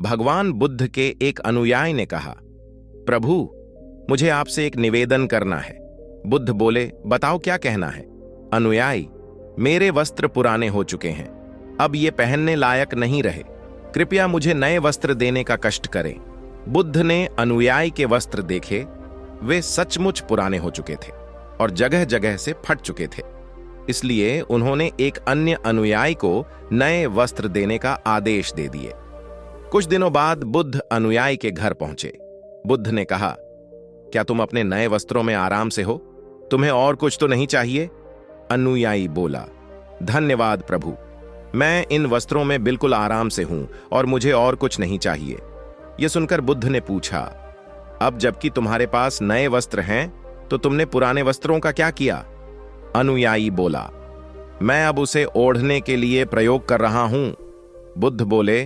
भगवान बुद्ध के एक अनुयायी ने कहा, प्रभु, मुझे आपसे एक निवेदन करना है। बुद्ध बोले, बताओ क्या कहना है। अनुयायी, मेरे वस्त्र पुराने हो चुके हैं, अब ये पहनने लायक नहीं रहे, कृपया मुझे नए वस्त्र देने का कष्ट करें। बुद्ध ने अनुयायी के वस्त्र देखे, वे सचमुच पुराने हो चुके थे और जगह जगह से फट चुके थे। इसलिए उन्होंने एक अन्य अनुयायी को नए वस्त्र देने का आदेश दे दिए। कुछ दिनों बाद बुद्ध अनुयायी के घर पहुंचे। बुद्ध ने कहा, क्या तुम अपने नए वस्त्रों में आराम से हो? तुम्हें और कुछ तो नहीं चाहिए? अनुयायी बोला, धन्यवाद प्रभु, मैं इन वस्त्रों में बिल्कुल आराम से हूं और मुझे और कुछ नहीं चाहिए। यह सुनकर बुद्ध ने पूछा, अब जबकि तुम्हारे पास नए वस्त्र हैं तो तुमने पुराने वस्त्रों का क्या किया? अनुयायी बोला, मैं अब उसे ओढ़ने के लिए प्रयोग कर रहा हूं। बुद्ध बोले,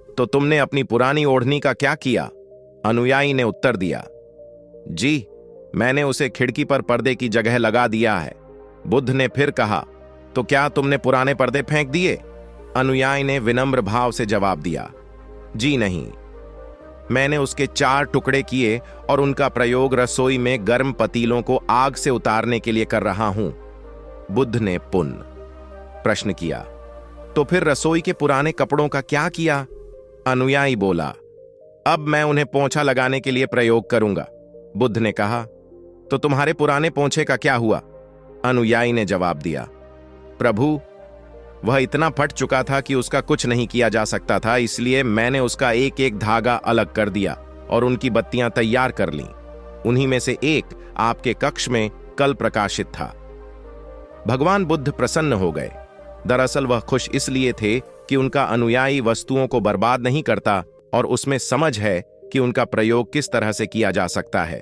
तो तुमने अपनी पुरानी ओढ़नी का क्या किया? अनुयायी ने उत्तर दिया, जी, मैंने उसे खिड़की पर पर्दे की जगह लगा दिया है। बुद्ध ने फिर कहा, तो क्या तुमने पुराने पर्दे फेंक दिए? अनुयायी ने विनम्र भाव से जवाब दिया, जी नहीं, मैंने उसके 4 टुकड़े किए और उनका प्रयोग रसोई में गर्म पतीलों को आग से उतारने के लिए कर रहा हूं। बुद्ध ने पुनः प्रश्न किया, तो फिर रसोई के पुराने कपड़ों का क्या किया? अनुयायी बोला, अब मैं उन्हें पोंछा लगाने के लिए प्रयोग करूंगा। बुद्ध ने कहा, तो तुम्हारे पुराने पोंछे का क्या हुआ? अनुयायी ने जवाब दिया, प्रभु, वह इतना फट चुका था कि उसका कुछ नहीं किया जा सकता था, इसलिए मैंने उसका एक एक धागा अलग कर दिया और उनकी बत्तियां तैयार कर लीं। उन्हीं में से एक आपके कक्ष में कल प्रकाशित था। भगवान बुद्ध प्रसन्न हो गए। दरअसल वह खुश इसलिए थे कि उनका अनुयायी वस्तुओं को बर्बाद नहीं करता और उसमें समझ है कि उनका प्रयोग किस तरह से किया जा सकता है।